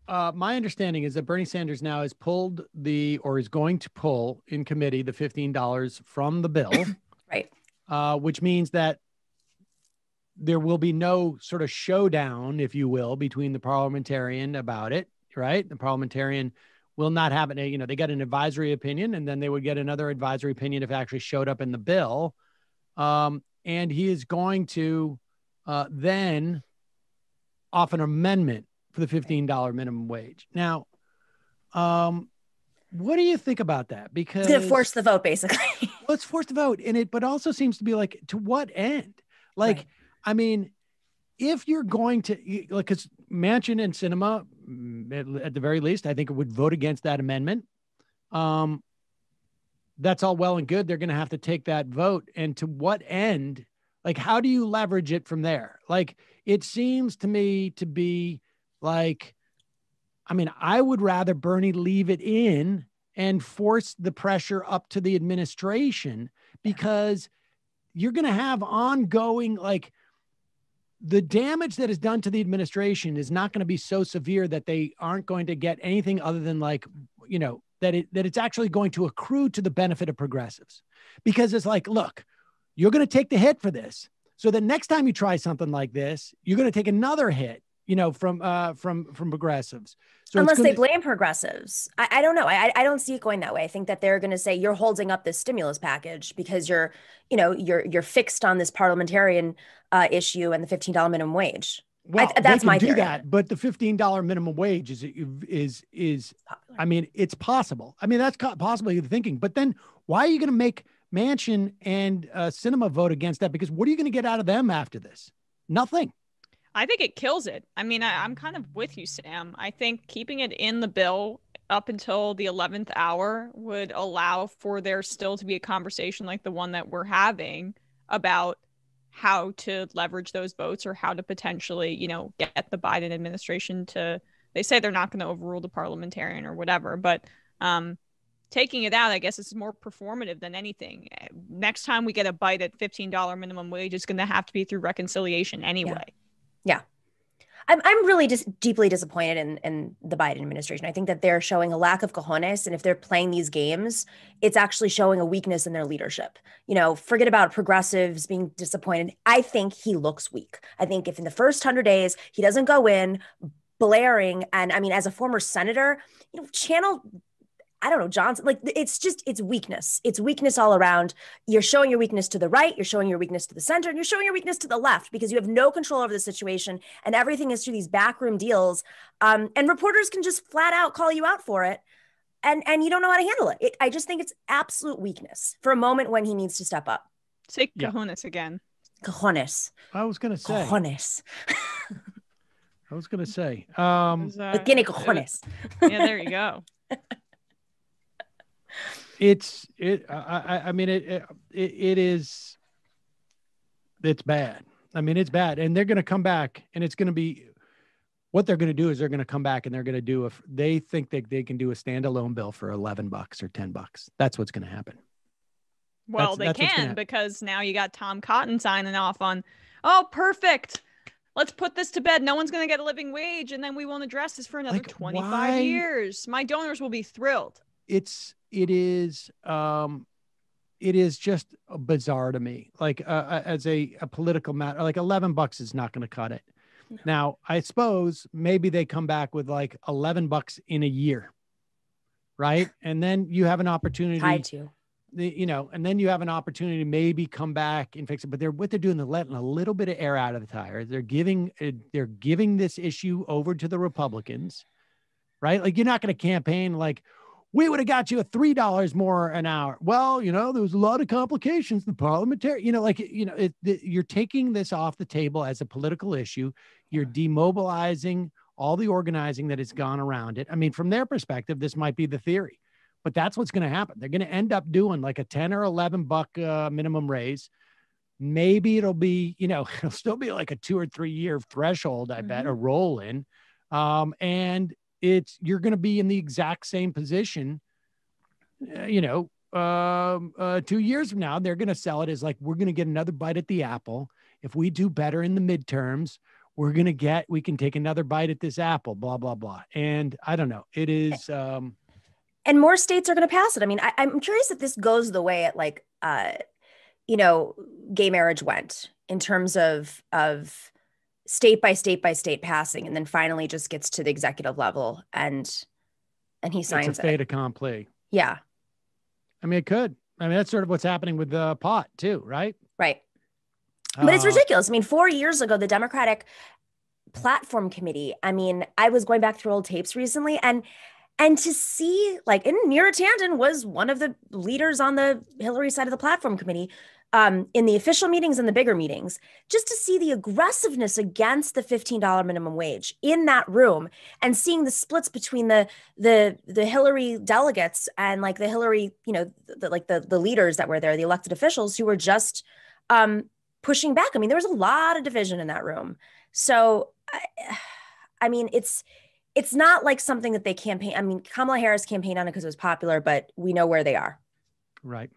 my understanding is that Bernie Sanders now has pulled or is going to pull in committee the $15 from the bill, right? Which means that there will be no sort of showdown, if you will, between the parliamentarian about it, right? The parliamentarian will not have it. You know, they get an advisory opinion, and then they would get another advisory opinion if it actually showed up in the bill. And he is going to then offer an amendment for the $15 minimum wage. Now, what do you think about that? Because it's going to force the vote, basically. Let's force the vote in it, but also seems to be like, to what end? Like, right. I mean, if you're going to, like, because Manchin and Sinema, at the very least, I think it would vote against that amendment. That's all well and good. They're going to have to take that vote. And to what end? Like, how do you leverage it from there? Like, it seems to me to be like, I mean, I would rather Bernie leave it in and force the pressure up to the administration, because you're going to have ongoing, like, the damage that is done to the administration is not going to be so severe that they aren't going to get anything other than, like, you know, that it's actually going to accrue to the benefit of progressives. Because it's like, look, you're going to take the hit for this. So the next time you try something like this, you're going to take another hit, you know, from progressives. So unless they blame progressives. I don't know. I don't see it going that way. I think that they're going to say you're holding up this stimulus package because you're fixed on this parliamentarian issue and the $15 minimum wage. Well, that's my theory. That, but the $15 minimum wage is I mean, it's possible. I mean, that's possible, you're thinking. But then why are you going to make Manchin and Sinema vote against that? Because what are you going to get out of them after this? Nothing. I think it kills it. I mean, I'm kind of with you, Sam. I think keeping it in the bill up until the 11th hour would allow for there still to be a conversation like the one that we're having about how to leverage those votes, or how to potentially, you know, get the Biden administration to, they say they're not going to overrule the parliamentarian or whatever, but taking it out, I guess it's more performative than anything. Next time we get a bite at $15 minimum wage, it's going to have to be through reconciliation anyway. Yeah. I'm really just deeply disappointed in the Biden administration. I think that they're showing a lack of cojones. And if they're playing these games, it's actually showing a weakness in their leadership. You know, forget about progressives being disappointed. I think he looks weak. I think if in the first 100 days, he doesn't go in blaring, and I mean, as a former senator, you know, channel, I don't know, Johnson, like, it's weakness. It's weakness all around. You're showing your weakness to the right. You're showing your weakness to the center, and you're showing your weakness to the left, because you have no control over the situation, and everything is through these backroom deals. And reporters can just flat out call you out for it. And you don't know how to handle it. I just think it's absolute weakness for a moment when he needs to step up. Say cojones again. Cojones. I was going to say. Cojones. I was going to say. Tiene cojones. Yeah, there you go. I mean, it's bad. I mean, it's bad. And they're going to come back, and it's going to be, what they're going to do is they're going to come back and they're going to do they think that they can do a standalone bill for $11 or $10. That's what's going to happen. Well, they can, because now you got Tom Cotton signing off on, oh, perfect. Let's put this to bed. No one's going to get a living wage, and then we won't address this for another 25 years. My donors will be thrilled. It is just bizarre to me. Like, as a political matter, like $11 is not going to cut it. No. Now, I suppose maybe they come back with like $11 in a year, right? And then you have an opportunity tied to, and then you have an opportunity to maybe come back and fix it. But what they're doing, they're letting a little bit of air out of the tire. They're giving this issue over to the Republicans, right? Like, you're not going to campaign like, we would have got you a $3 more an hour. Well, there was a lot of complications. The parliamentary, you're taking this off the table as a political issue. You're demobilizing all the organizing that has gone around it. I mean, from their perspective, this might be the theory, but that's what's going to happen. They're going to end up doing like a 10 or $11 minimum raise. Maybe it'll be, it'll still be like a 2 or 3 year threshold, I bet, a roll in. And you're going to be in the exact same position, 2 years from now. They're going to sell it as like, we're going to get another bite at the apple. If we do better in the midterms, we can take another bite at this apple, blah, blah, blah. And I don't know. It is, and more states are going to pass it. I mean, I'm curious if this goes the way it like, gay marriage went in terms of state by state passing, and then finally just gets to the executive level and he signs it's a fait accompli. Yeah. I mean, it could. I mean, that's sort of what's happening with the pot too, right? Right. But it's ridiculous. I mean, 4 years ago, the Democratic Platform Committee, I mean, I was going back through old tapes recently, and to see, like, and Neera Tanden was one of the leaders on the Hillary side of the Platform Committee, in the official meetings and the bigger meetings, just to see the aggressiveness against the $15 minimum wage in that room, and seeing the splits between the Hillary delegates and like the Hillary, the leaders that were there, the elected officials who were just pushing back. I mean, there was a lot of division in that room. So, I mean, it's not like something that they campaign. I mean, Kamala Harris campaigned on it because it was popular, but we know where they are. Right.